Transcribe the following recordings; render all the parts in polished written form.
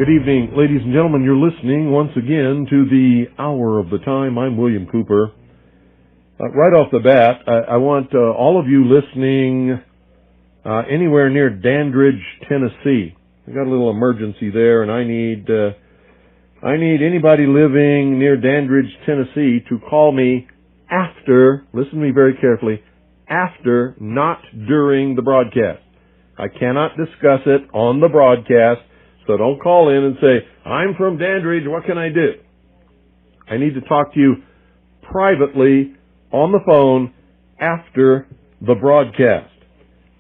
Good evening, ladies and gentlemen. You're listening once again to the Hour of the Time. I'm William Cooper. Right off the bat, I want all of you listening anywhere near Dandridge, Tennessee. We got a little emergency there, and I need anybody living near Dandridge, Tennessee to call me after, listen to me very carefully, after, not during the broadcast. I cannot discuss it on the broadcast, so don't call in and say, I'm from Dandridge, what can I do? I need to talk to you privately on the phone after the broadcast.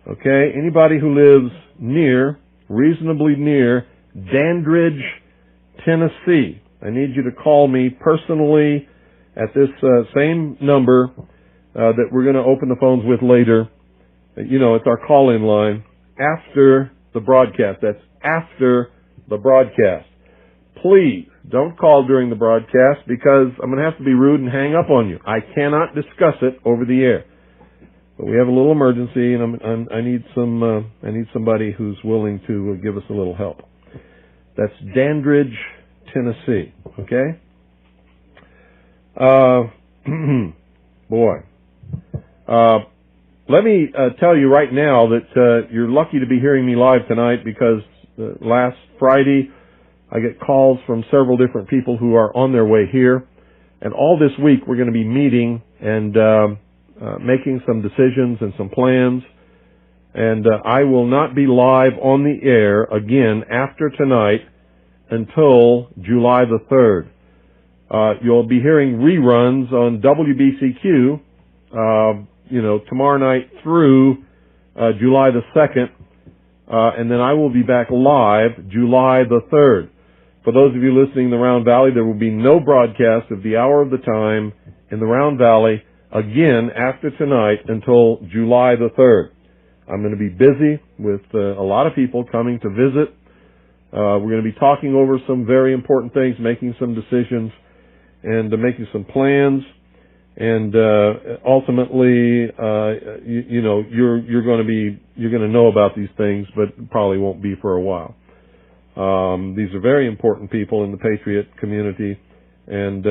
Okay? Anybody who lives near, reasonably near, Dandridge, Tennessee, I need you to call me personally at this same number that we're going to open the phones with later. You know, it's our call-in line after the broadcast. That's after the broadcast. Please don't call during the broadcast because I'm going to have to be rude and hang up on you. I cannot discuss it over the air. But we have a little emergency, and I need somebody who's willing to give us a little help. That's Dandridge, Tennessee. Okay? Boy. Let me tell you right now that you're lucky to be hearing me live tonight because last Friday I get calls from several different people who are on their way here. And all this week we're going to be meeting and making some decisions and some plans. And I will not be live on the air again after tonight until July the 3rd. You'll be hearing reruns on WBCQ tomorrow night through July the 2nd, and then I will be back live July the 3rd. For those of you listening in the Round Valley, there will be no broadcast of the Hour of the Time in the Round Valley again after tonight until July the 3rd. I'm going to be busy with a lot of people coming to visit. We're going to be talking over some very important things, making some decisions, and making some plans. And ultimately, you're going to know about these things, but probably won't be for a while. These are very important people in the Patriot community, and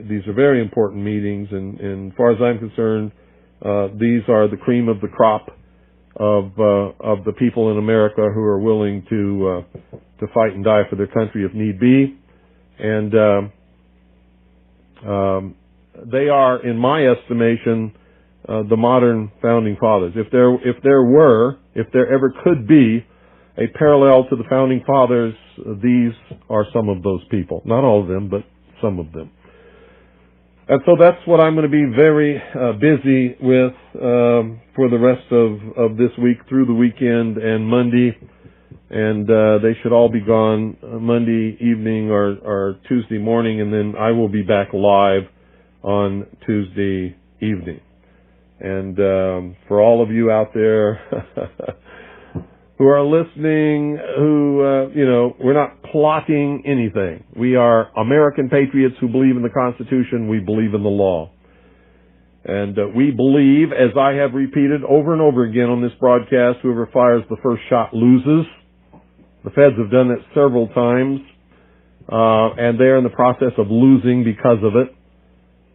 these are very important meetings. And as far as I'm concerned, these are the cream of the crop of the people in America who are willing to fight and die for their country if need be. And they are, in my estimation, the modern founding fathers. If there ever could be a parallel to the founding fathers, these are some of those people. Not all of them, but some of them. And so that's what I'm going to be very busy with for the rest of this week through the weekend and Monday. And they should all be gone Monday evening or Tuesday morning, and then I will be back live on Tuesday evening. And for all of you out there who are listening, we're not plotting anything. We are American patriots who believe in the Constitution. We believe in the law. And we believe, as I have repeated over and over again on this broadcast, whoever fires the first shot loses. The feds have done that several times, and they're in the process of losing because of it.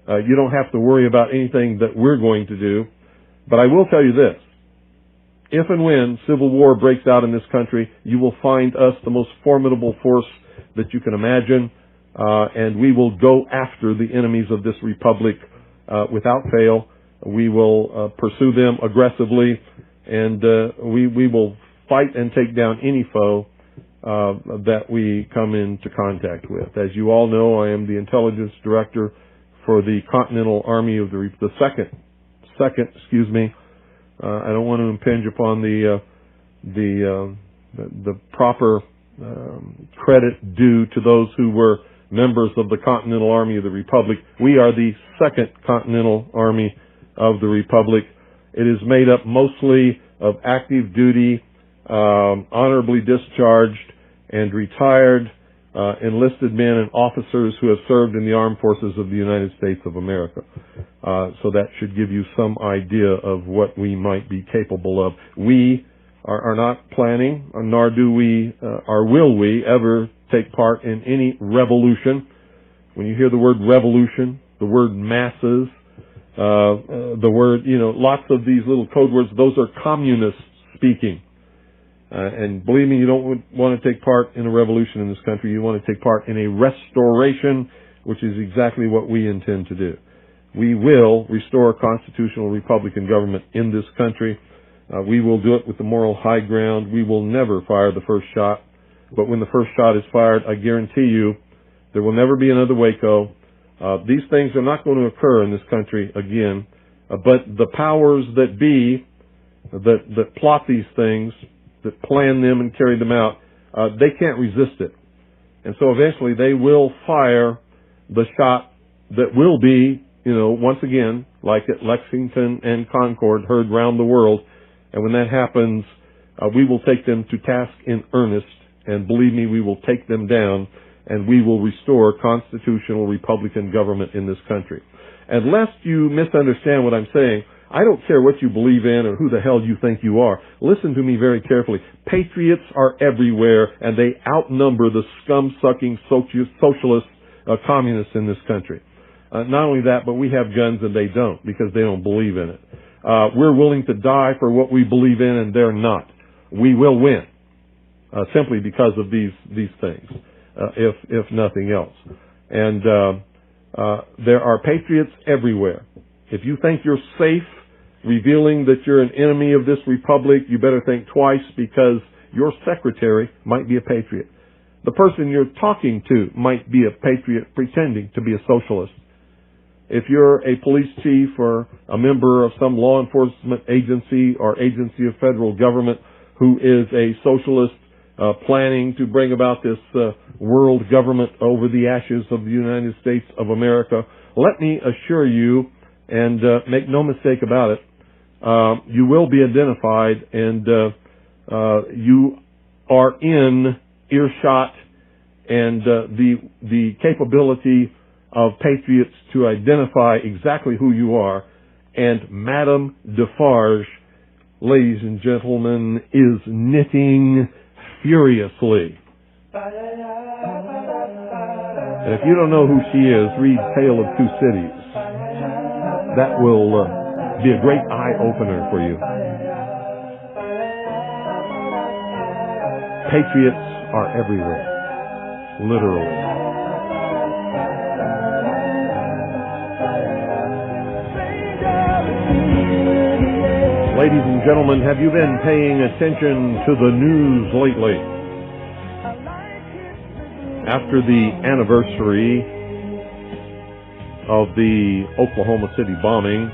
You don't have to worry about anything that we're going to do. But I will tell you this. If and when civil war breaks out in this country, you will find us the most formidable force that you can imagine, and we will go after the enemies of this republic without fail. We will pursue them aggressively, and we will fight and take down any foe that we come into contact with. As you all know, I am the intelligence director for the Continental Army of the second. I don't want to impinge upon the proper credit due to those who were members of the Continental Army of the Republic. We are the Second Continental Army of the Republic. It is made up mostly of active duty, honorably discharged and retired enlisted men and officers who have served in the armed forces of the United States of America. So that should give you some idea of what we might be capable of. We are not planning, nor do we, or will we, ever take part in any revolution. When you hear the word revolution, the word masses, the word, lots of these little code words, those are communists speaking. And believe me, you don't want to take part in a revolution in this country. You want to take part in a restoration, which is exactly what we intend to do. We will restore a constitutional Republican government in this country. We will do it with the moral high ground. We will never fire the first shot. But when the first shot is fired, I guarantee you, there will never be another Waco. These things are not going to occur in this country again. But the powers that be, that plot these things, that plan them and carry them out, they can't resist it. And so eventually they will fire the shot that will be, once again, like at Lexington and Concord, heard round the world. And when that happens, we will take them to task in earnest. And believe me, we will take them down, and we will restore constitutional Republican government in this country. And lest you misunderstand what I'm saying, I don't care what you believe in or who the hell you think you are. Listen to me very carefully. Patriots are everywhere, and they outnumber the scum-sucking socialist communists in this country. Not only that, but we have guns and they don't, because they don't believe in it. We're willing to die for what we believe in, and they're not. We will win, simply because of these things, if nothing else. And there are patriots everywhere. If you think you're safe revealing that you're an enemy of this republic, you better think twice, because your secretary might be a patriot. The person you're talking to might be a patriot pretending to be a socialist. If you're a police chief or a member of some law enforcement agency or agency of federal government who is a socialist planning to bring about this world government over the ashes of the United States of America, let me assure you, and make no mistake about it, you will be identified, and you are in earshot, and the capability of patriots to identify exactly who you are. And Madame Defarge, ladies and gentlemen, is knitting furiously. And if you don't know who she is, read Tale of Two Cities. That will be a great eye-opener for you. Patriots are everywhere, literally. Ladies and gentlemen, have you been paying attention to the news lately? After the anniversary of the Oklahoma City bombing,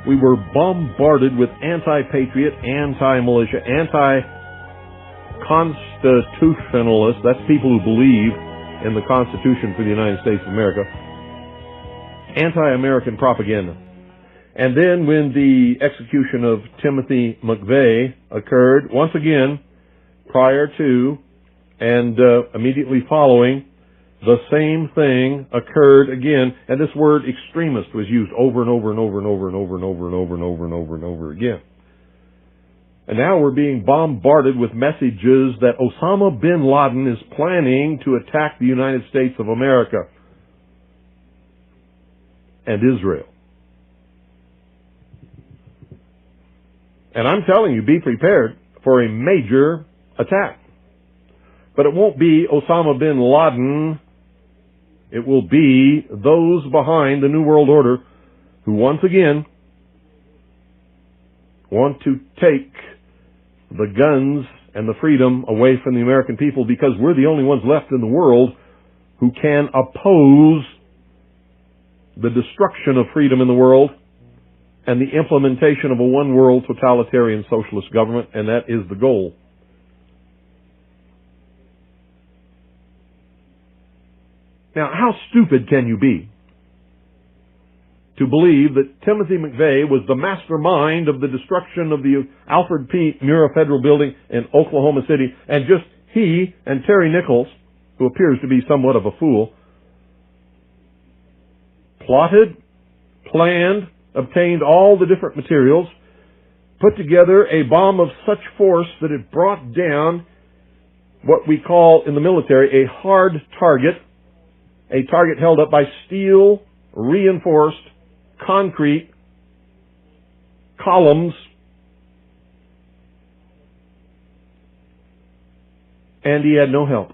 we were bombarded with anti-patriot, anti-militia, anti-constitutionalists, that's people who believe in the Constitution for the United States of America, anti-American propaganda. And then when the execution of Timothy McVeigh occurred, once again, prior to and immediately following, the same thing occurred again, and this word extremist was used over and over and over and over and over and over and over and over and over and over again. And now we're being bombarded with messages that Osama bin Laden is planning to attack the United States of America and Israel. And I'm telling you, be prepared for a major attack. But it won't be Osama bin Laden. It will be those behind the New World Order who once again want to take the guns and the freedom away from the American people, because we're the only ones left in the world who can oppose the destruction of freedom in the world and the implementation of a one-world totalitarian socialist government, and that is the goal. Now, how stupid can you be to believe that Timothy McVeigh was the mastermind of the destruction of the Alfred P. Murrah Federal Building in Oklahoma City, and just he and Terry Nichols, who appears to be somewhat of a fool, plotted, planned, obtained all the different materials, put together a bomb of such force that it brought down what we call in the military a hard target, a target held up by steel, reinforced, concrete, columns, and he had no help.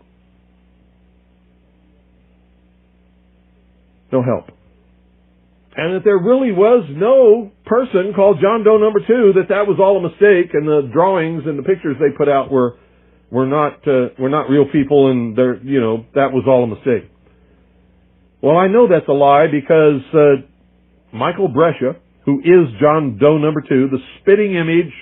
No help. And that there really was no person called John Doe number 2, that was all a mistake, and the drawings and the pictures they put out were not real people, and that was all a mistake. Well, I know that's a lie because Michael Brescia, who is John Doe number 2, the spitting image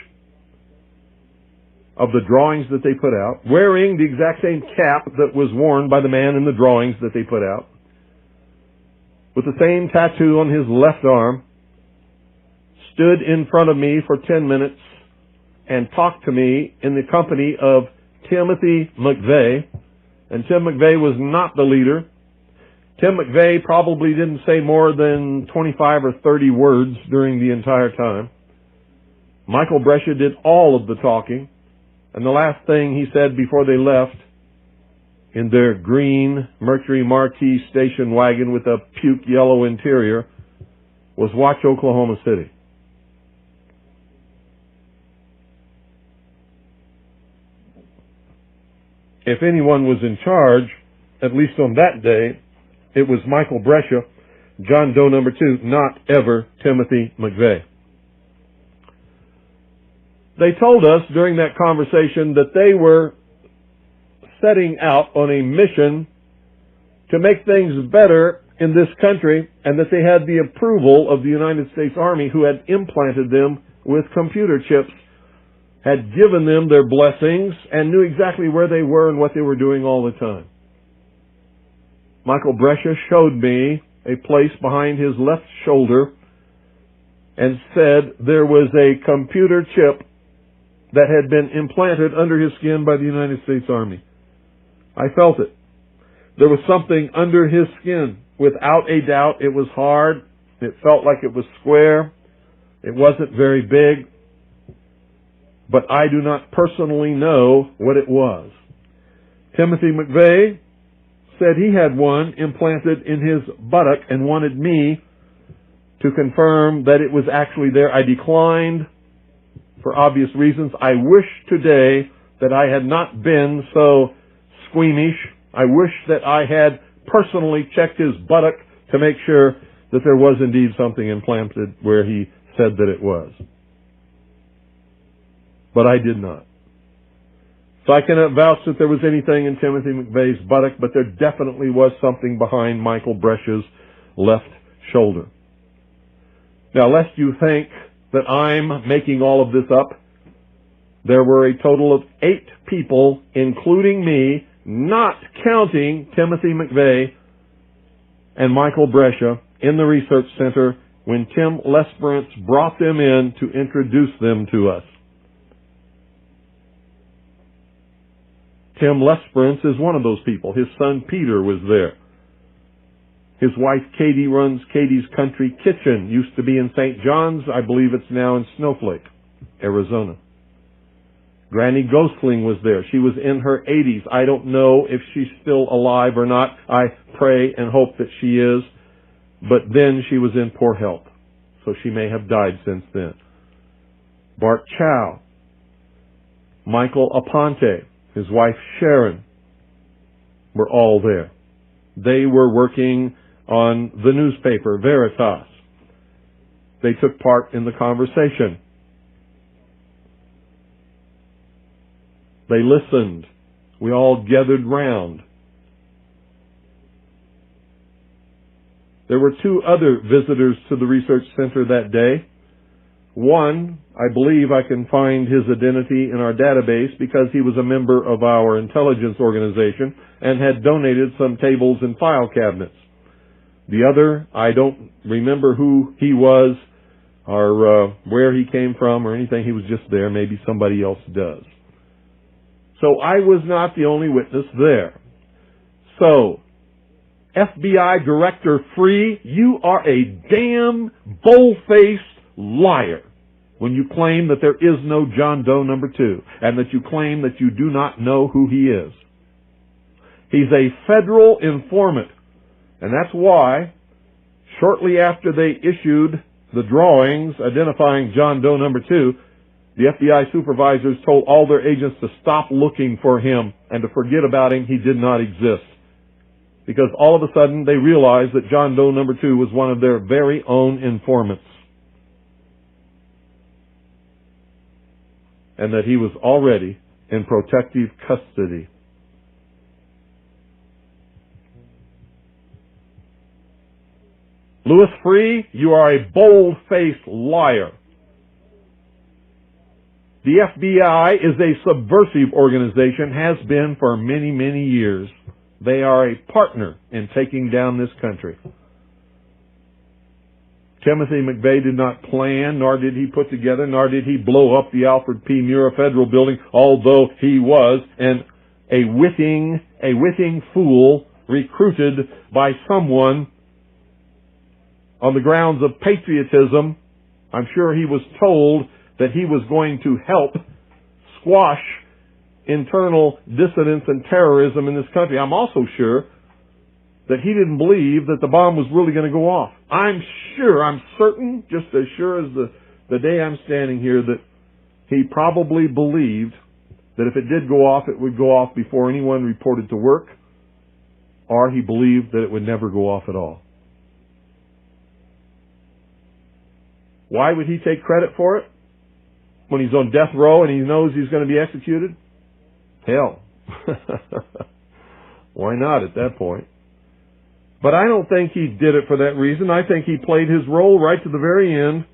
of the drawings that they put out, wearing the exact same cap that was worn by the man in the drawings that they put out, with the same tattoo on his left arm, stood in front of me for 10 minutes and talked to me in the company of Timothy McVeigh. And Tim McVeigh was not the leader. Tim McVeigh probably didn't say more than 25 or 30 words during the entire time. Michael Brescia did all of the talking. And the last thing he said before they left, in their green Mercury Marquis station wagon with a puke yellow interior, was watch Oklahoma City. If anyone was in charge, at least on that day, it was Michael Brescia, John Doe number 2, not ever Timothy McVeigh. They told us during that conversation that they were setting out on a mission to make things better in this country, and that they had the approval of the United States Army, who had implanted them with computer chips, had given them their blessings, and knew exactly where they were and what they were doing all the time. Michael Brescia showed me a place behind his left shoulder and said there was a computer chip that had been implanted under his skin by the United States Army. I felt it. There was something under his skin. Without a doubt, it was hard. It felt like it was square. It wasn't very big. But I do not personally know what it was. Timothy McVeigh said he had one implanted in his buttock and wanted me to confirm that it was actually there. I declined for obvious reasons. I wish today that I had not been so squeamish. I wish that I had personally checked his buttock to make sure that there was indeed something implanted where he said that it was. But I did not. So I cannot vouch that there was anything in Timothy McVeigh's buttock, but there definitely was something behind Michael Brescia's left shoulder. Now, lest you think that I'm making all of this up, there were a total of 8 people, including me, not counting Timothy McVeigh and Michael Brescia, in the research center when Tim Lesperance brought them in to introduce them to us. Tim Lesperance is one of those people. His son Peter was there. His wife Katie runs Katie's Country Kitchen. Used to be in St. John's. I believe it's now in Snowflake, Arizona. Granny Ghostling was there. She was in her 80s. I don't know if she's still alive or not. I pray and hope that she is. But then she was in poor health, so she may have died since then. Bart Chow, Michael Aponte, his wife Sharon, were all there. They were working on the newspaper, Veritas. They took part in the conversation. They listened. We all gathered round. There were 2 other visitors to the research center that day. One, I believe I can find his identity in our database because he was a member of our intelligence organization and had donated some tables and file cabinets. The other, I don't remember who he was or where he came from or anything. He was just there. Maybe somebody else does. So I was not the only witness there. So, FBI Director Free, you are a damn bold-faced liar. when you claim that there is no John Doe number 2 and that you claim that you do not know who he is. He's a federal informant, and that's why shortly after they issued the drawings identifying John Doe number 2, the FBI supervisors told all their agents to stop looking for him and to forget about him. He did not exist. Because all of a sudden they realized that John Doe number 2 was one of their very own informants. And that he was already in protective custody. Louis Freeh, you are a bold-faced liar. The FBI is a subversive organization, has been for many, many years. They are a partner in taking down this country. Timothy McVeigh did not plan, nor did he put together, nor did he blow up the Alfred P. Murrah Federal Building, although he was a witting fool recruited by someone on the grounds of patriotism. I'm sure he was told that he was going to help squash internal dissidence and terrorism in this country. I'm also sure that he didn't believe that the bomb was really going to go off. I'm certain, just as sure as the day I'm standing here, that he probably believed that if it did go off, it would go off before anyone reported to work, or he believed that it would never go off at all. Why would he take credit for it when he's on death row and he knows he's going to be executed? Hell. Why not at that point? But I don't think he did it for that reason. I think he played his role right to the very end.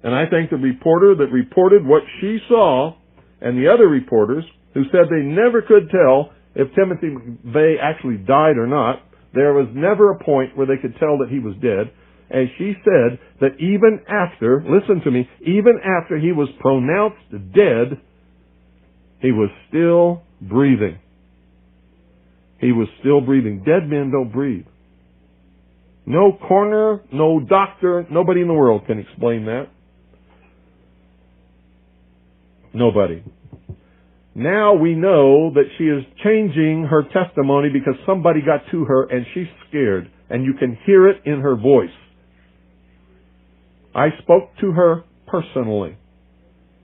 And I think the reporter that reported what she saw and the other reporters who said they never could tell if Timothy McVeigh actually died or not, there was never a point where they could tell that he was dead. And she said that even after, listen to me, even after he was pronounced dead, he was still breathing. He was still breathing. Dead men don't breathe. No coroner, no doctor, nobody in the world can explain that. Nobody. Now we know that she is changing her testimony because somebody got to her and she's scared, and you can hear it in her voice. I spoke to her personally,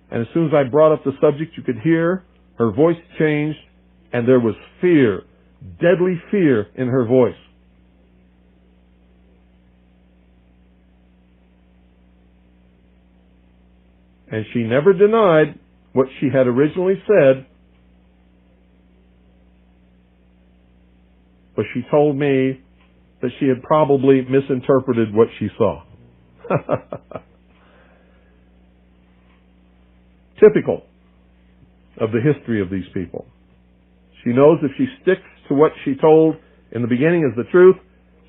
and as soon as I brought up the subject, you could hear her voice changed, and there was fear, deadly fear in her voice. And she never denied what she had originally said, but she told me that she had probably misinterpreted what she saw. Typical of the history of these people. She knows if she sticks to what she told in the beginning as the truth,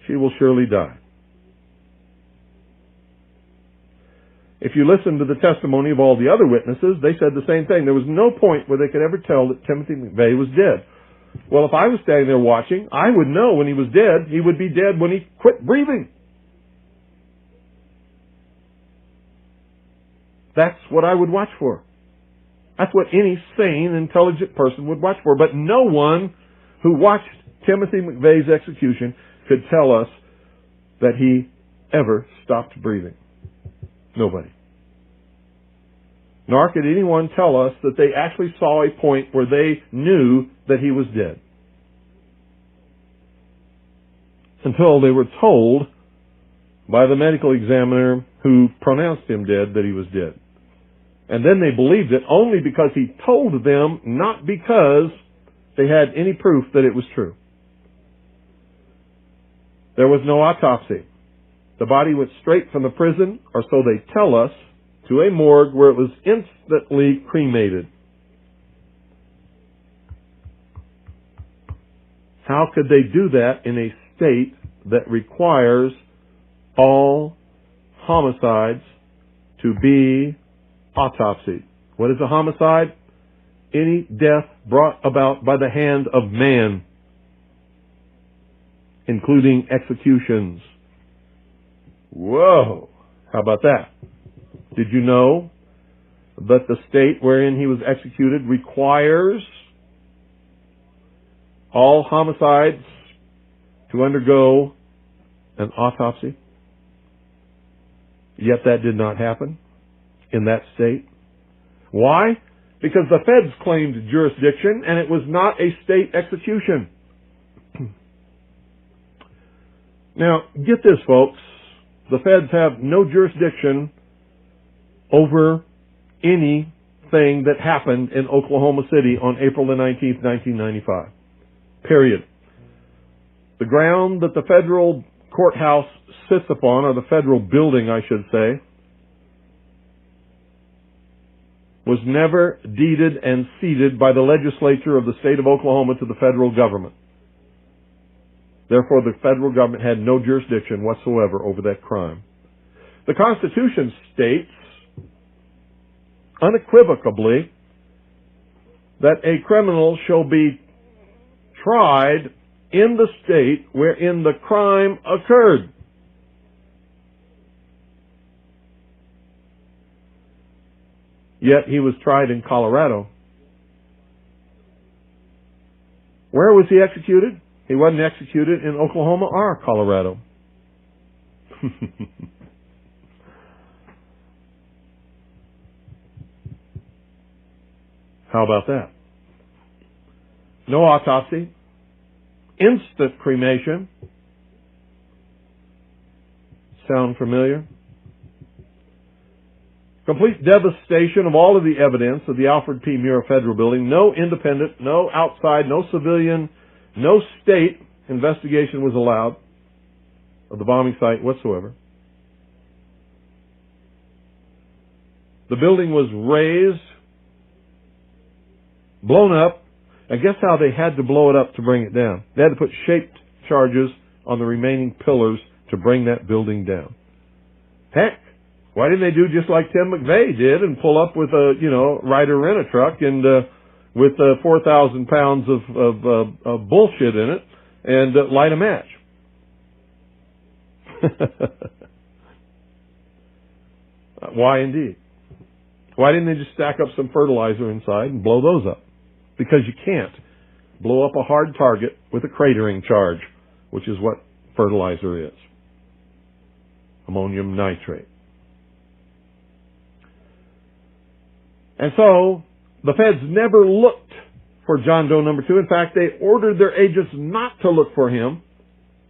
she will surely die. If you listen to the testimony of all the other witnesses, they said the same thing. There was no point where they could ever tell that Timothy McVeigh was dead. Well, if I was standing there watching, I would know when he was dead. He would be dead when he quit breathing. That's what I would watch for. That's what any sane, intelligent person would watch for. But no one who watched Timothy McVeigh's execution could tell us that he ever stopped breathing. Nobody. Nor could anyone tell us that they actually saw a point where they knew that he was dead. Until they were told by the medical examiner who pronounced him dead that he was dead. And then they believed it only because he told them, not because they had any proof that it was true. There was no autopsy. The body went straight from the prison, or so they tell us, to a morgue where it was instantly cremated. How could they do that in a state that requires all homicides to be autopsied? What is a homicide? Any death brought about by the hand of man, including executions. Whoa! How about that? Did you know that the state wherein he was executed requires all homicides to undergo an autopsy. Yet that did not happen in that state. Why? Because the feds claimed jurisdiction and it was not a state execution. Now, get this, folks. The feds have no jurisdiction over anything that happened in Oklahoma City on April the 19th, 1995. Period. The ground that the federal courthouse sits upon, or the federal building, I should say, was never deeded and ceded by the legislature of the state of Oklahoma to the federal government. Therefore, the federal government had no jurisdiction whatsoever over that crime. The Constitution states unequivocally that a criminal shall be tried in the state wherein the crime occurred. Yet he was tried in Colorado. Where was he executed? He wasn't executed in Oklahoma or Colorado. How about that? No autopsy, instant cremation. Sound familiar? Complete devastation of all of the evidence of the Alfred P. Murrah Federal Building. No independent, no outside, no civilian, no state investigation was allowed of the bombing site whatsoever. The building was razed, blown up, and guess how they had to blow it up to bring it down? They had to put shaped charges on the remaining pillars to bring that building down. Heck, why didn't they do just like Tim McVeigh did and pull up with a, Ryder rent-a-truck and with 4,000 pounds of bullshit in it and light a match? Why indeed? Why didn't they just stack up some fertilizer inside and blow those up? Because you can't blow up a hard target with a cratering charge, which is what fertilizer is. Ammonium nitrate. And so, the feds never looked for John Doe number 2. In fact, they ordered their agents not to look for him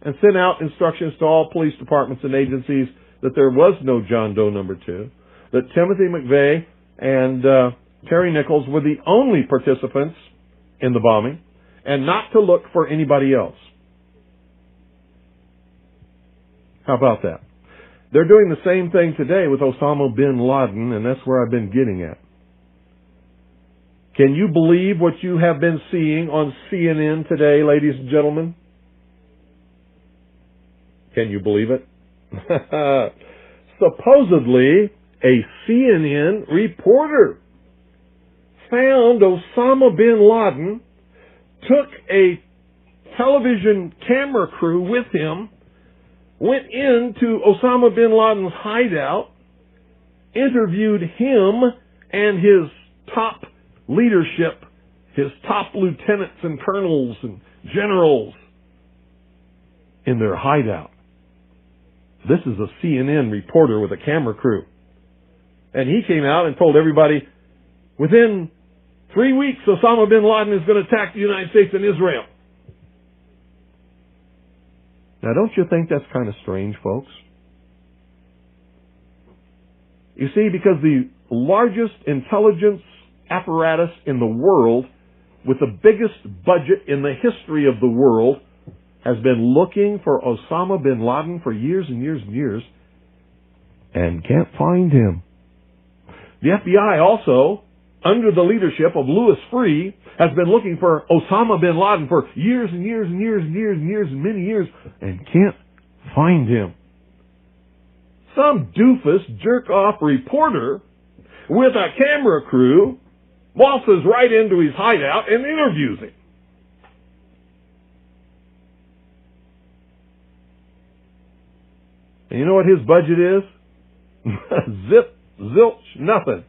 and sent out instructions to all police departments and agencies that there was no John Doe number 2, that Timothy McVeigh and Terry Nichols were the only participants in the bombing, and not to look for anybody else. How about that? They're doing the same thing today with Osama bin Laden, and that's where I've been getting at. Can you believe what you have been seeing on CNN today, ladies and gentlemen? Can you believe it? Supposedly, a CNN reporter found Osama bin Laden, took a television camera crew with him, went into Osama bin Laden's hideout, interviewed him and his top leadership, his top lieutenants and colonels and generals in their hideout. This is a CNN reporter with a camera crew. And he came out and told everybody, within 3 weeks, Osama bin Laden is going to attack the United States and Israel. Now, don't you think that's kind of strange, folks? You see, because the largest intelligence apparatus in the world, with the biggest budget in the history of the world, has been looking for Osama bin Laden for years and years and years, and can't find him. The FBI also, under the leadership of Louis Freeh, has been looking for Osama bin Laden for years and years and years and years and years and many years, and can't find him. Some doofus, jerk-off reporter with a camera crew waltzes right into his hideout and interviews him. And you know what his budget is? Zip, zilch, nothing.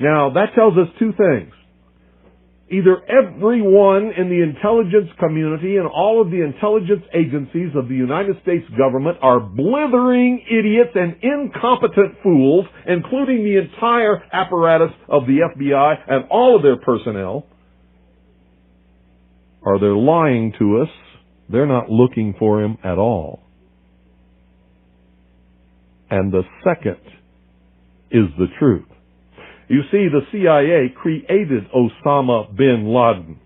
Now, that tells us two things. Either everyone in the intelligence community and all of the intelligence agencies of the United States government are blithering idiots and incompetent fools, including the entire apparatus of the FBI and all of their personnel, or they're lying to us. They're not looking for him at all. And the second is the truth. You see, the CIA created Osama bin Laden.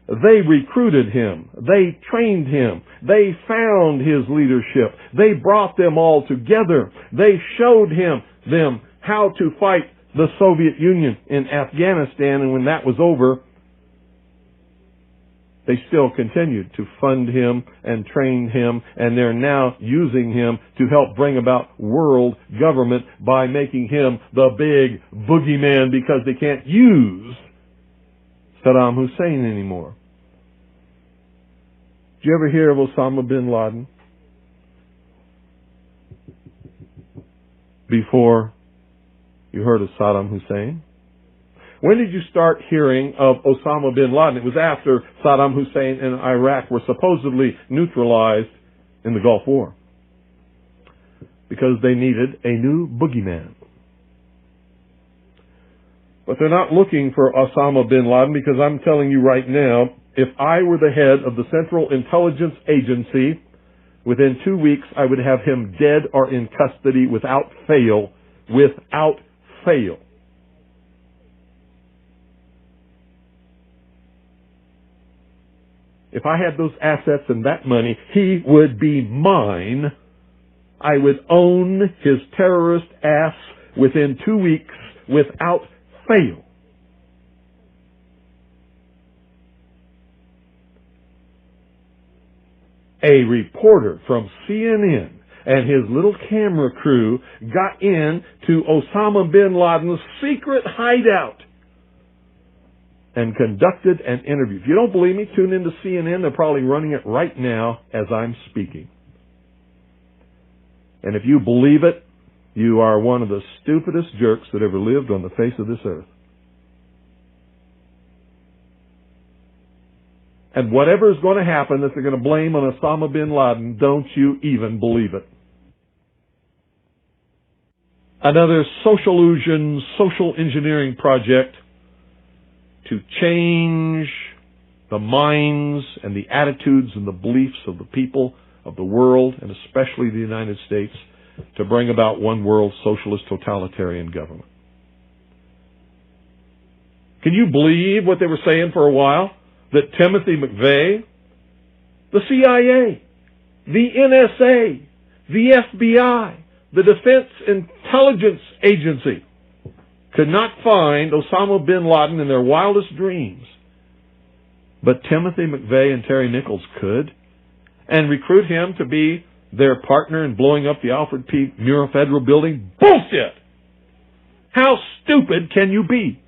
They recruited him. They trained him. They found his leadership. They brought them all together. They showed them how to fight the Soviet Union in Afghanistan, and when that was over, they still continued to fund him and train him, and they're now using him to help bring about world government by making him the big boogeyman because they can't use Saddam Hussein anymore. Did you ever hear of Osama bin Laden before you heard of Saddam Hussein? When did you start hearing of Osama bin Laden? It was after Saddam Hussein and Iraq were supposedly neutralized in the Gulf War, because they needed a new boogeyman. But they're not looking for Osama bin Laden, because I'm telling you right now, if I were the head of the Central Intelligence Agency, within 2 weeks I would have him dead or in custody without fail. Without fail. If I had those assets and that money, he would be mine. I would own his terrorist ass within 2 weeks without fail. A reporter from CNN and his little camera crew got in to Osama bin Laden's secret hideout and conducted an interview. If you don't believe me, tune into CNN. They're probably running it right now as I'm speaking. And if you believe it, you are one of the stupidest jerks that ever lived on the face of this earth. And whatever is going to happen that they're going to blame on Osama bin Laden, don't you even believe it. Another socialusion, social engineering project to change the minds and the attitudes and the beliefs of the people of the world, and especially the United States, to bring about one world socialist totalitarian government. Can you believe what they were saying for a while? That Timothy McVeigh, the CIA, the NSA, the FBI, the Defense Intelligence Agency could not find Osama bin Laden in their wildest dreams. But Timothy McVeigh and Terry Nichols could, and recruit him to be their partner in blowing up the Alfred P. Murrah Federal Building. Bullshit! How stupid can you be?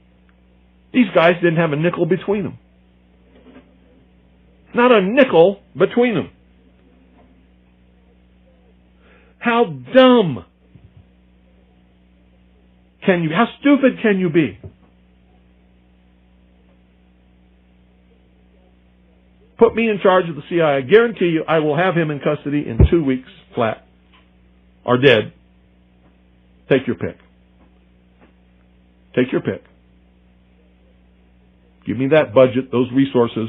These guys didn't have a nickel between them. Not a nickel between them. How dumb can you, how stupid can you be? Put me in charge of the CIA. I guarantee you I will have him in custody in 2 weeks flat. Or dead. Take your pick. Take your pick. Give me that budget, those resources,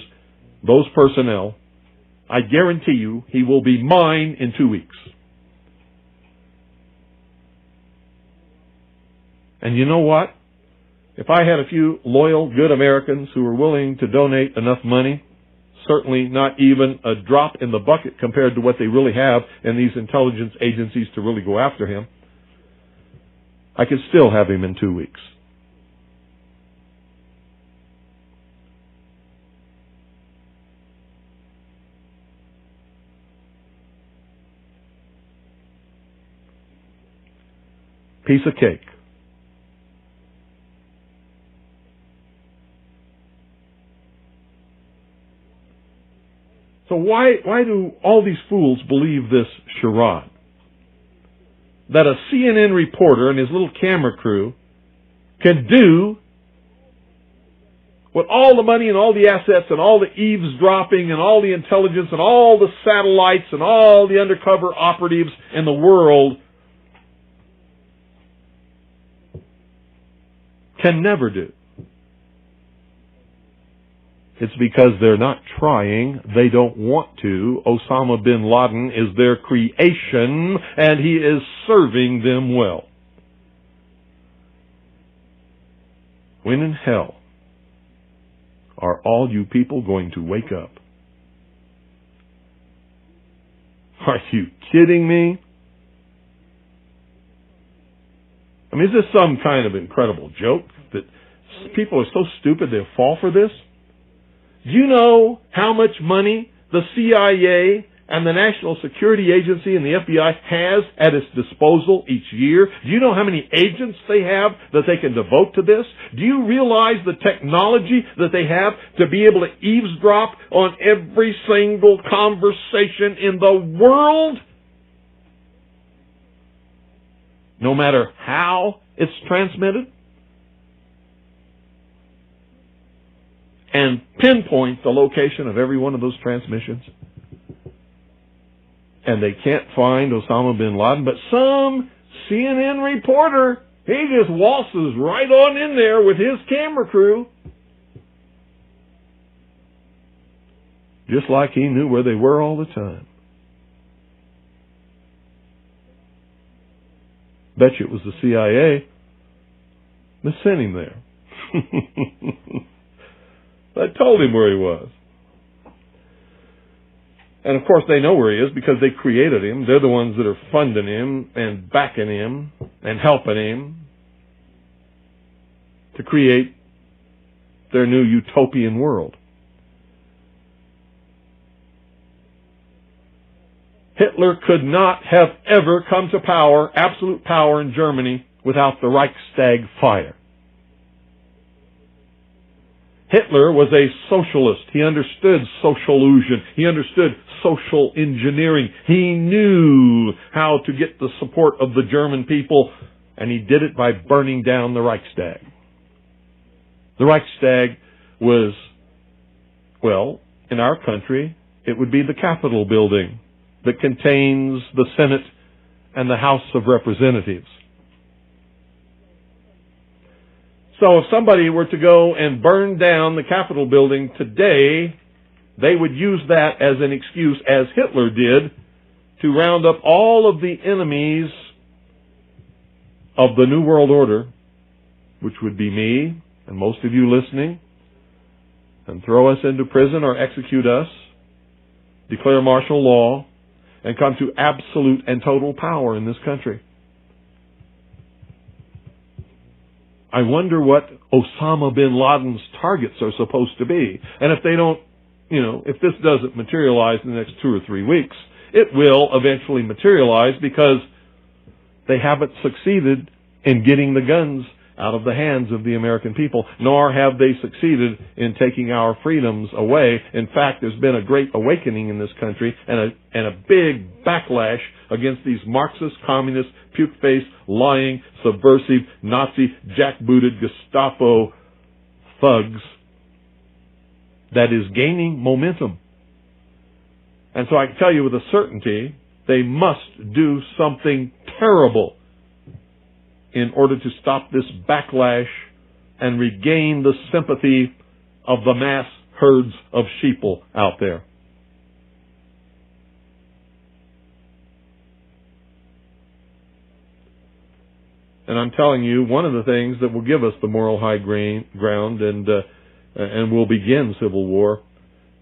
those personnel. I guarantee you he will be mine in 2 weeks. And you know what? If I had a few loyal, good Americans who were willing to donate enough money, certainly not even a drop in the bucket compared to what they really have in these intelligence agencies to really go after him, I could still have him in 2 weeks. Piece of cake. So why do all these fools believe this charade? That a CNN reporter and his little camera crew can do with all the money and all the assets and all the eavesdropping and all the intelligence and all the satellites and all the undercover operatives in the world can never do. It's because they're not trying. They don't want to. Osama bin Laden is their creation, and he is serving them well. When in hell are all you people going to wake up? Are you kidding me? I mean, is this some kind of incredible joke that people are so stupid they'll fall for this? Do you know how much money the CIA and the National Security Agency and the FBI has at its disposal each year? Do you know how many agents they have that they can devote to this? Do you realize the technology that they have to be able to eavesdrop on every single conversation in the world? No matter how it's transmitted? And pinpoint the location of every one of those transmissions. And they can't find Osama bin Laden, but some CNN reporter, he just waltzes right on in there with his camera crew. Just like he knew where they were all the time. Bet you it was the CIA that sent him there. I told him where he was. And of course they know where he is because they created him. They're the ones that are funding him and backing him and helping him to create their new utopian world. Hitler could not have ever come to power, absolute power in Germany, without the Reichstag fire. Hitler was a socialist. He understood social illusion. He understood social engineering. He knew how to get the support of the German people, and he did it by burning down the Reichstag. The Reichstag was, well, in our country, it would be the Capitol building that contains the Senate and the House of Representatives. So if somebody were to go and burn down the Capitol building today, they would use that as an excuse, as Hitler did, to round up all of the enemies of the New World Order, which would be me and most of you listening, and throw us into prison or execute us, declare martial law, and come to absolute and total power in this country. I wonder what Osama bin Laden's targets are supposed to be. And if they don't, if this doesn't materialize in the next 2 or 3 weeks, it will eventually materialize because they haven't succeeded in getting the guns out of the hands of the American people, nor have they succeeded in taking our freedoms away. In fact, there's been a great awakening in this country and a big backlash against these Marxist, communist, puke-faced, lying, subversive, Nazi, jackbooted Gestapo thugs that is gaining momentum. And so I can tell you with a certainty, they must do something terrible in order to stop this backlash and regain the sympathy of the mass herds of sheeple out there. And I'm telling you, one of the things that will give us the moral high ground and will begin civil war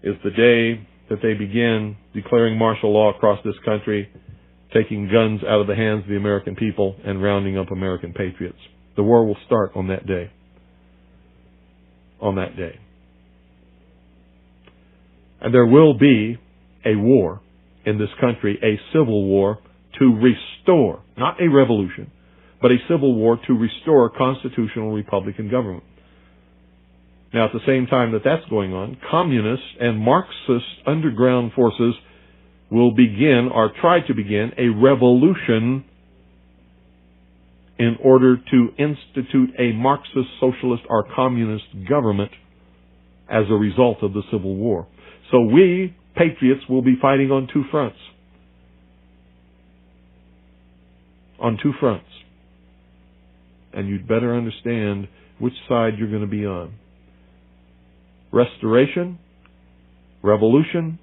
is the day that they begin declaring martial law across this country, taking guns out of the hands of the American people and rounding up American patriots. The war will start on that day. On that day. And there will be a war in this country, a civil war to restore, not a revolution, but a civil war to restore constitutional Republican government. Now, at the same time that that's going on, communist and Marxist underground forces will begin, or try to begin, a revolution in order to institute a Marxist, socialist, or communist government as a result of the Civil War. So we, patriots, will be fighting on two fronts. On two fronts. And you'd better understand which side you're going to be on. Restoration, revolution,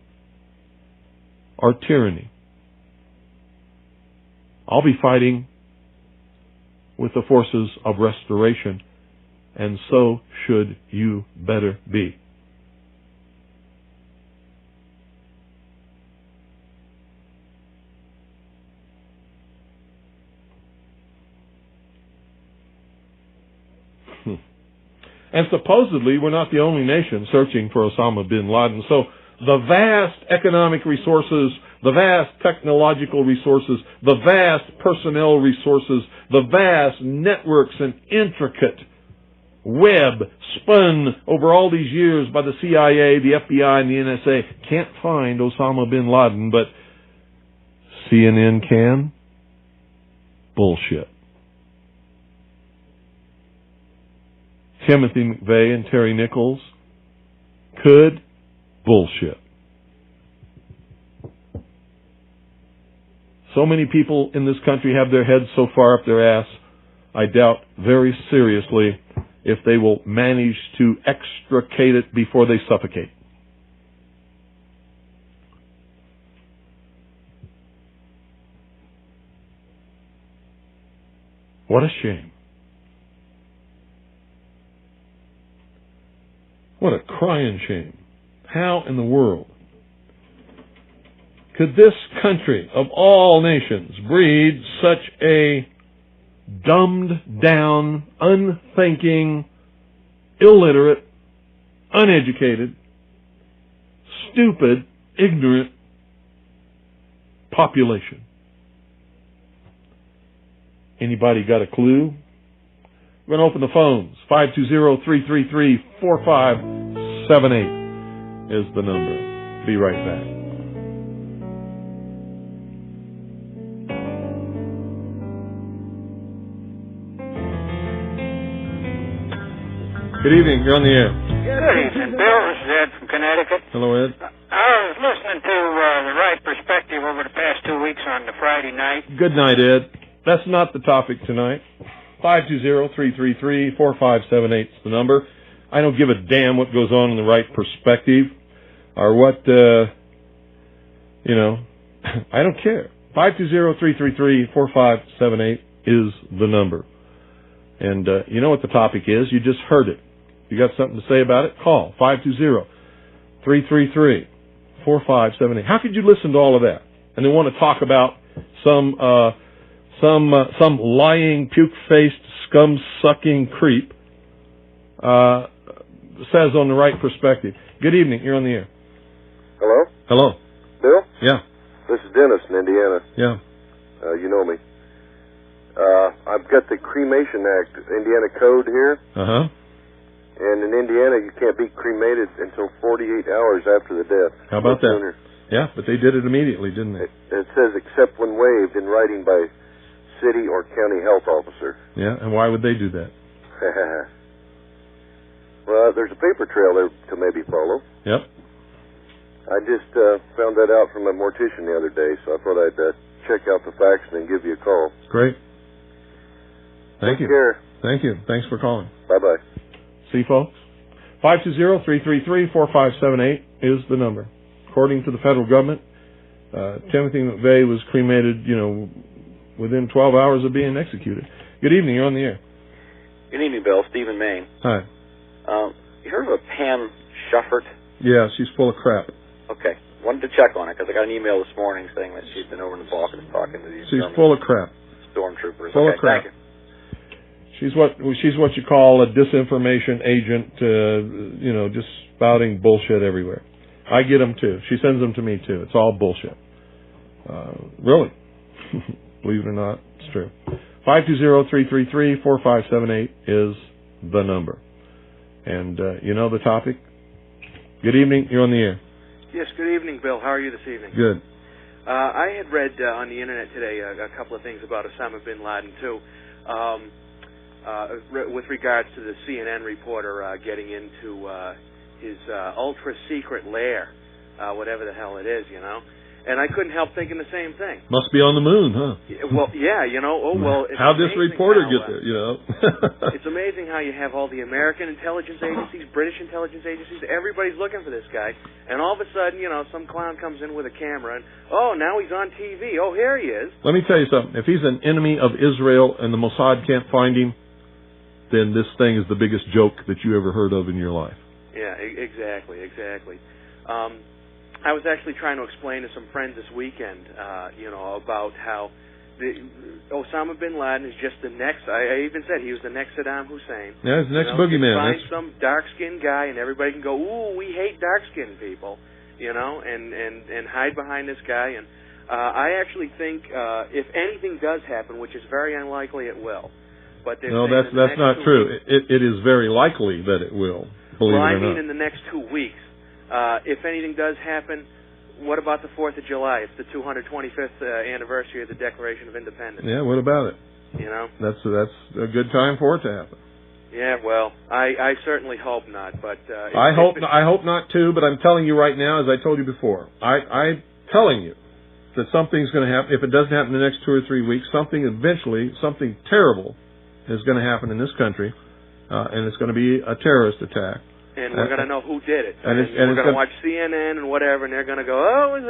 or tyranny. I'll be fighting with the forces of restoration, and so should you better be. And supposedly, we're not the only nation searching for Osama bin Laden. So the vast economic resources, the vast technological resources, the vast personnel resources, the vast networks and intricate web spun over all these years by the CIA, the FBI, and the NSA can't find Osama bin Laden, but CNN can? Bullshit. Timothy McVeigh and Terry Nichols could? Bullshit. So many people in this country have their heads so far up their ass, I doubt very seriously if they will manage to extricate it before they suffocate. What a shame. What a crying shame. How in the world could this country of all nations breed such a dumbed down, unthinking, illiterate, uneducated, stupid, ignorant population? Anybody got a clue? We're going to open the phones. 520-333-4578 is the number. Be right back. Good evening. You're on the air. Good evening, Bill. This is Ed from Connecticut. Hello, Ed. I was listening to The Right Perspective over the past 2 weeks on the Friday night. Good night, Ed. That's not the topic tonight. 520-333-4578 is the number. I don't give a damn what goes on in The Right Perspective or what, I don't care. 520-333-4578 is the number. And you know what the topic is. You just heard it. You got something to say about it? Call 520-333-4578. How could you listen to all of that and then want to talk about some lying, puke-faced, scum-sucking creep says on The Right Perspective? Good evening. You're on the air. Hello? Hello. Bill? Yeah. This is Dennis in Indiana. Yeah. You know me. I've got the Cremation Act, Indiana Code here. Uh-huh. And in Indiana, you can't be cremated until 48 hours after the death. How about that? Sooner. Yeah, but they did it immediately, didn't they? It says, except when waived in writing by city or county health officer. Yeah, and why would they do that? Well, there's a paper trail there to maybe follow. Yep. I just found that out from a mortician the other day, so I thought I'd check out the facts and then give you a call. Great. Thank you. Take care. Thank you. Thanks for calling. Bye-bye. See, folks? 520-333-4578 is the number. According to the federal government, Timothy McVeigh was cremated, within 12 hours of being executed. Good evening. You're on the air. Good evening, Bill. Stephen Maine. Hi. You heard of a Pam Schuffert? Yeah, she's full of crap. Okay. Wanted to check on it because I got an email this morning saying that she's been over in the Balkans talking to these She's German full of crap. stormtroopers. Full okay, of crap. Thank you. She's what you call a disinformation agent, just spouting bullshit everywhere. I get them too. She sends them to me too. It's all bullshit. Really. Believe it or not, it's true. 520-333-4578 is the number. And the topic? Good evening. You're on the air. Yes, good evening, Bill. How are you this evening? Good. I had read on the internet today a couple of things about Osama bin Laden, too. with regards to the CNN reporter getting into his ultra-secret lair, whatever the hell it is, you know. And I couldn't help thinking the same thing. Must be on the moon, huh? Well, yeah, you know. Oh, well. How'd this reporter get there, you know? It's amazing how you have all the American intelligence agencies, British intelligence agencies, everybody's looking for this guy. And all of a sudden, you know, some clown comes in with a camera and, oh, now he's on TV. Oh, here he is. Let me tell you something. If he's an enemy of Israel and the Mossad can't find him, then this thing is the biggest joke that you ever heard of in your life. Yeah, exactly. I was actually trying to explain to some friends this weekend, you know, about how Osama bin Laden is just the next. I even said he was the next Saddam Hussein. Yeah, he's the next boogeyman. Find some dark-skinned guy, and everybody can go, "Ooh, we hate dark-skinned people," you know, and hide behind this guy. And I actually think if anything does happen, which is very unlikely, it will. But no, that's not true. It is very likely that it will. Believe it or not. Well, I mean, in the next 2 weeks. If anything does happen, what about the 4th of July? It's the 225th anniversary of the Declaration of Independence. Yeah, what about it? You know? That's a good time for it to happen. Yeah, well, I certainly hope not, but I hope not too, but I'm telling you right now, as I told you before, I'm telling you that something's going to happen. If it doesn't happen in the next 2 or 3 weeks, something terrible is going to happen in this country, and it's going to be a terrorist attack. And we're going to know who did it. And we're going to watch CNN and whatever, and they're going to go, oh, and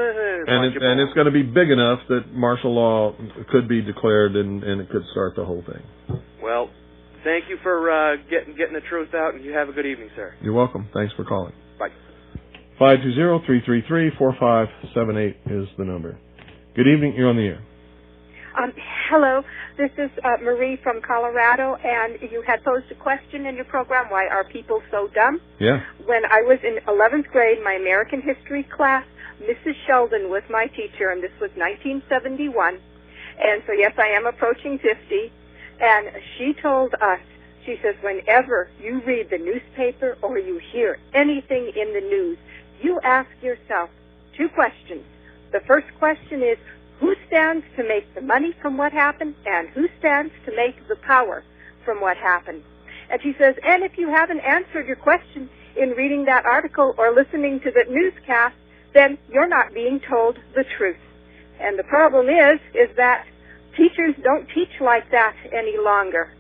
it's going to be big enough that martial law could be declared, and it could start the whole thing. Well, thank you for getting the truth out, and you have a good evening, sir. You're welcome. Thanks for calling. Bye. 520-333-4578 is the number. Good evening. You're on the air. Hello, this is Marie from Colorado, and you had posed a question in your program, why are people so dumb? Yeah. When I was in 11th grade, my American history class, Mrs. Sheldon was my teacher, and this was 1971. And so, yes, I am approaching 50, and she told us, she says, whenever you read the newspaper or you hear anything in the news, you ask yourself 2 questions. The first question is, who stands to make the money from what happened, and who stands to make the power from what happened? And she says, and if you haven't answered your question in reading that article or listening to the newscast, then you're not being told the truth. And the problem is that teachers don't teach like that any longer.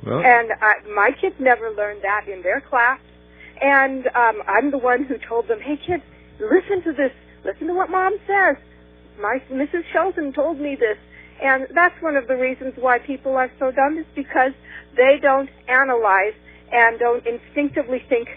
Well. And my kids never learned that in their class. And I'm the one who told them, hey, kids, listen to this. Listen to what Mom says. Mrs. Sheldon told me this. And that's one of the reasons why people are so dumb, is because they don't analyze and don't instinctively think,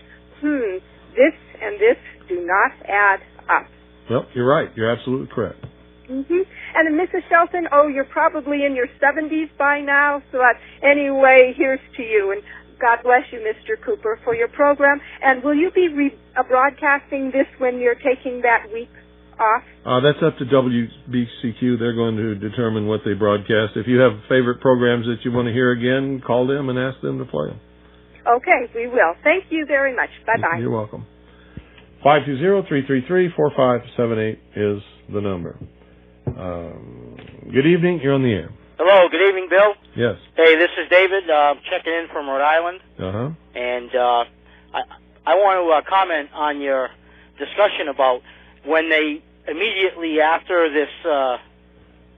this and this do not add up. Well, you're right. You're absolutely correct. Mm-hmm. And Mrs. Shelton, you're probably in your 70s by now, so anyway, here's to you. And God bless you, Mr. Cooper, for your program. And will you be broadcasting this when you're taking that week off? That's up to WBCQ. They're going to determine what they broadcast. If you have favorite programs that you want to hear again, call them and ask them to play them. Okay, we will. Thank you very much. Bye-bye. You're welcome. 520-333-4578 is the number. Good evening. You're on the air. Hello. Good evening, Bill. Yes. Hey, this is David checking in from Rhode Island. Uh-huh. And I want to comment on your discussion about when they immediately after this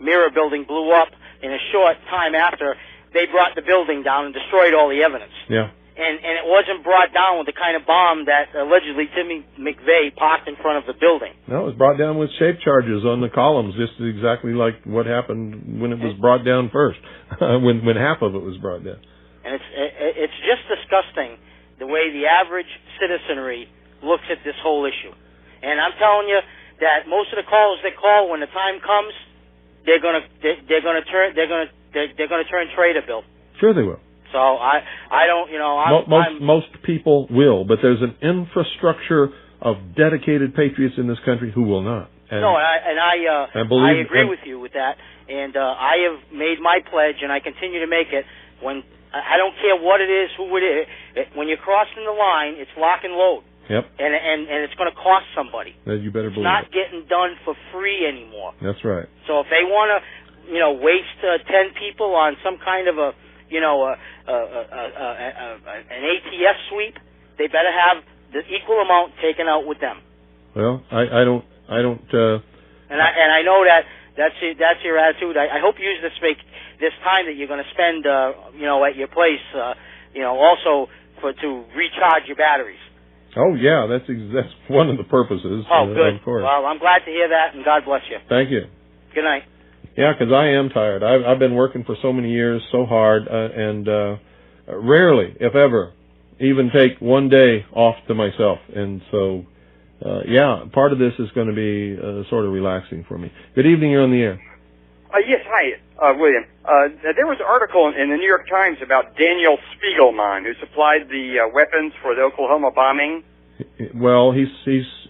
mirror building blew up, in a short time after, they brought the building down and destroyed all the evidence. Yeah. And it wasn't brought down with the kind of bomb that allegedly Timmy McVeigh parked in front of the building. No, it was brought down with shape charges on the columns, just exactly like what happened when it was brought down first, when half of it was brought down. And it's just disgusting the way the average citizenry looks at this whole issue. And I'm telling you that most of the callers that call, when the time comes, they're gonna turn traitor, Bill. Sure they will. So I don't, most people will, but there's an infrastructure of dedicated patriots in this country who will not. And I agree with you with that, and I have made my pledge, and I continue to make it. When I don't care what it is, who it is, when you're crossing the line, it's lock and load. Yep. And it's going to cost somebody. You better believe it's not getting done for free anymore. That's right. So if they want to, waste 10 people on some kind of a you know, an ATF sweep, they better have the equal amount taken out with them. Well, I don't. And I know that's your attitude. I hope you use this time that you're going to spend, you know, at your place, you know, also to recharge your batteries. Oh yeah, that's one of the purposes. Oh, good. Of course. Well, I'm glad to hear that, and God bless you. Thank you. Good night. Yeah, because I am tired. I've been working for so many years, so hard, and rarely, if ever, even take one day off to myself. And so, yeah, part of this is going to be sort of relaxing for me. Good evening. You're on the air. Yes, hi, William. There was an article in the New York Times about Daniel Spiegelman, who supplied the weapons for the Oklahoma bombing. Well,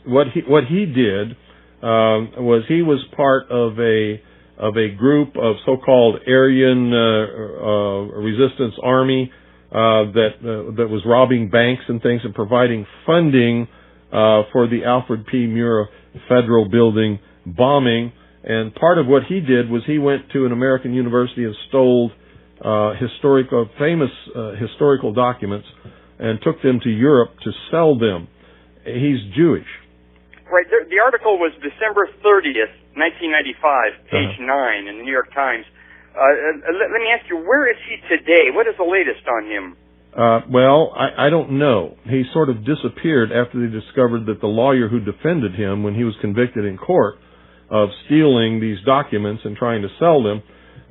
what he did was he was part of a group of so-called Aryan resistance army that was robbing banks and things and providing funding for the Alfred P. Murrah Federal Building bombing. And part of what he did was he went to an American university and stole famous historical documents and took them to Europe to sell them. He's Jewish. Right. The article was December 30th, 1995, page 9 in the New York Times. Let me ask you, where is he today? What is the latest on him? Well, I don't know. He sort of disappeared after they discovered that the lawyer who defended him when he was convicted in court of stealing these documents and trying to sell them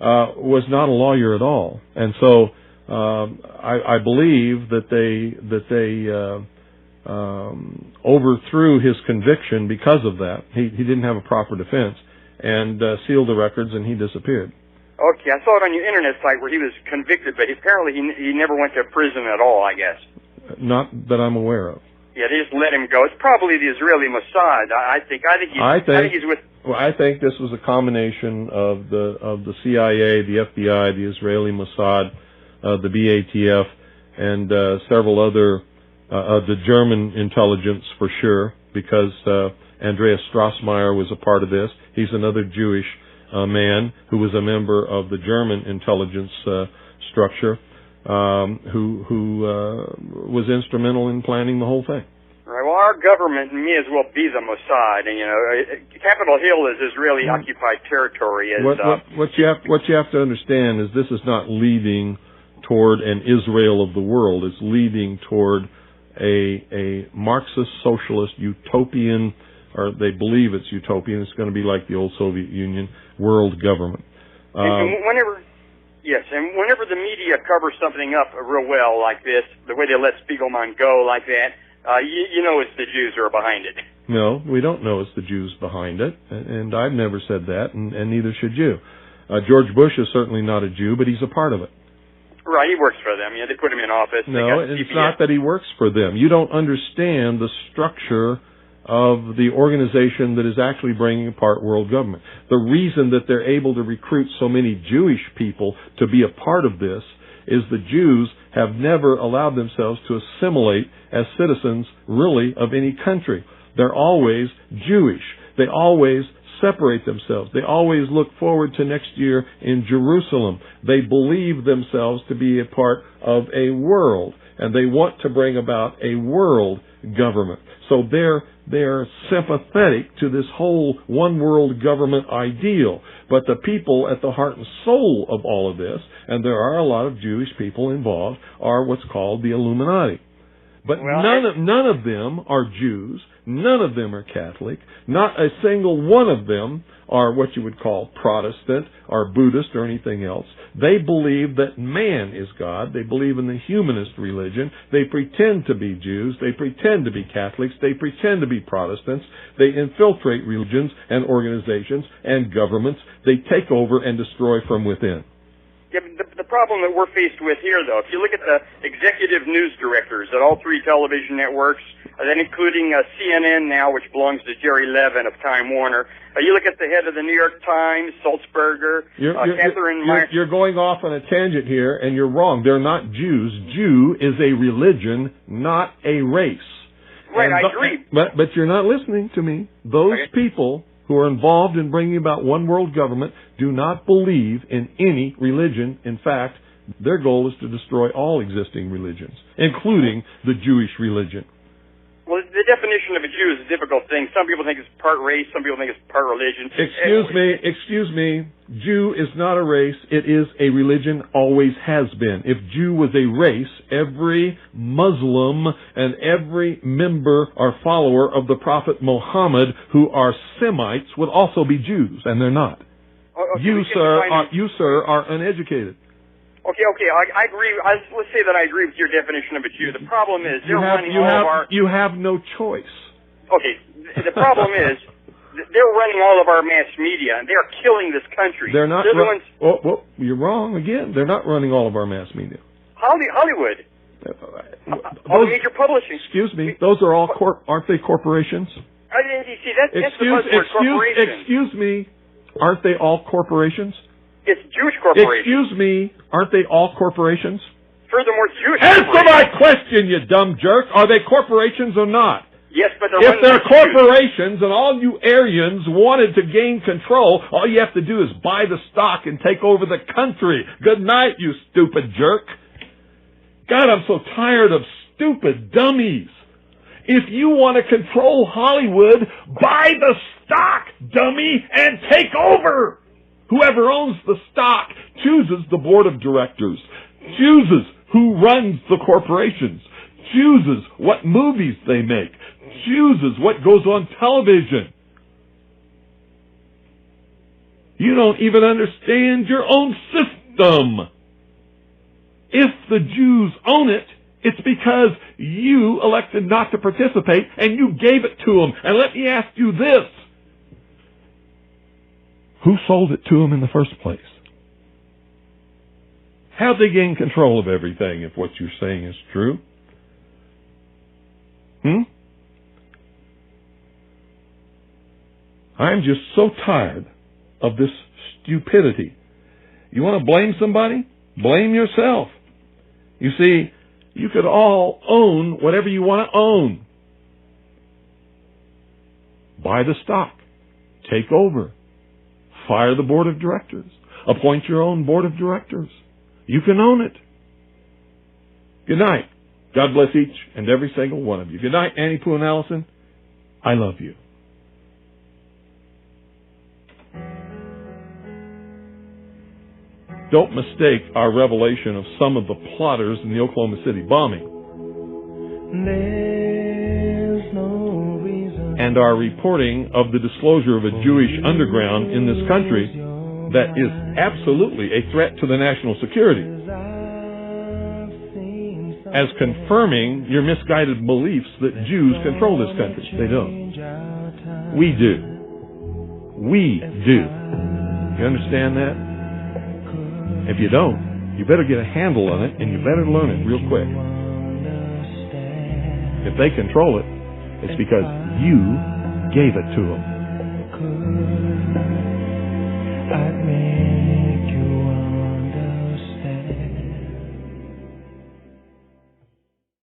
was not a lawyer at all. And so I believe that they overthrew his conviction because of that. He didn't have a proper defense and sealed the records, and he disappeared. Okay, I saw it on your internet site where he was convicted, but apparently he never went to prison at all, I guess. Not that I'm aware of. Yeah, they just let him go. It's probably the Israeli Mossad. I think he's with. Well, I think this was a combination of the CIA, the FBI, the Israeli Mossad, the BATF, and several other the German intelligence for sure, because Andreas Strassmeyer was a part of this. He's another Jewish man who was a member of the German intelligence structure, who was instrumental in planning the whole thing. Right. Well, our government may as well be the Mossad, and you know, Capitol Hill is Israeli occupied territory. What you have to understand is this is not leading toward an Israel of the world. It's leading toward a Marxist socialist utopian, or they believe it's utopian. It's going to be like the old Soviet Union world government. And whenever the media covers something up real well like this, the way they let Spiegelman go like that, you know it's the Jews who are behind it. No, we don't know it's the Jews behind it, and I've never said that, and neither should you. George Bush is certainly not a Jew, but he's a part of it. Right, he works for them. Yeah, they put him in office. No, it's not that he works for them. You don't understand the structure of the organization that is actually bringing apart world government. The reason that they're able to recruit so many Jewish people to be a part of this is the Jews have never allowed themselves to assimilate as citizens, really, of any country. They're always Jewish. They always separate themselves. They always look forward to next year in Jerusalem. They believe themselves to be a part of a world, and they want to bring about a world government. So they're sympathetic to this whole one world government ideal. But the people at the heart and soul of all of this, and there are a lot of Jewish people involved, are what's called the Illuminati. But none of them are Jews. None of them are Catholic. Not a single one of them are what you would call Protestant or Buddhist or anything else. They believe that man is God. They believe in the humanist religion. They pretend to be Jews. They pretend to be Catholics. They pretend to be Protestants. They infiltrate religions and organizations and governments. They take over and destroy from within. Yeah, the problem that we're faced with here, though, if you look at the executive news directors at all three television networks, then including CNN now, which belongs to Jerry Levin of Time Warner, you look at the head of the New York Times, Sulzberger, Catherine Meyer. You're going off on a tangent here, and you're wrong. They're not Jews. Jew is a religion, not a race. Right, I agree. But you're not listening to me. Those people who are involved in bringing about one world government do not believe in any religion. In fact, Their goal is to destroy all existing religions, including the Jewish religion. Well, the definition of a Jew is a difficult thing. Some people think it's part race, some people think it's part religion. Excuse me. Jew is not a race. It is a religion, always has been. If Jew was a race, every Muslim and every member or follower of the Prophet Muhammad who are Semites would also be Jews, and they're not. Okay, You, sir, are uneducated. Okay, I agree. Let's say that I agree with your definition of a Jew. The problem is You have no choice. Okay, the problem is they're running all of our mass media, and they're killing this country. They're not. Well, you're wrong again. They're not running all of our mass media. Hollywood. All the major publishing. Excuse me. Those are all aren't they corporations? You see, that's the buzzword, corporation. Excuse me. Aren't they all corporations? It's Jewish corporations. Excuse me, aren't they all corporations? Furthermore, Jewish corporations. Answer my question, you dumb jerk. Are they corporations or not? Yes, but if they're corporations and all you Aryans wanted to gain control, all you have to do is buy the stock and take over the country. Good night, you stupid jerk. God, I'm so tired of stupid dummies. If you want to control Hollywood, buy the stock, dummy, and take over. Whoever owns the stock chooses the board of directors, chooses who runs the corporations, chooses what movies they make, chooses what goes on television. You don't even understand your own system. If the Jews own it, it's because you elected not to participate and you gave it to them. And let me ask you this. Who sold it to them in the first place? How'd they gain control of everything if what you're saying is true? I'm just so tired of this stupidity. You want to blame somebody? Blame yourself. You see, you could all own whatever you want to own. Buy the stock. Take over. Fire the board of directors. Appoint your own board of directors. You can own it. Good night. God bless each and every single one of you. Good night, Annie Pooh and Allison. I love you. Don't mistake our revelation of some of the plotters in the Oklahoma City bombing and our reporting of the disclosure of a Jewish underground in this country that is absolutely a threat to the national security as confirming your misguided beliefs that Jews control this country. They don't. We do. We do. You understand that? If you don't, you better get a handle on it and you better learn it real quick. If they control it, it's because you gave it to them.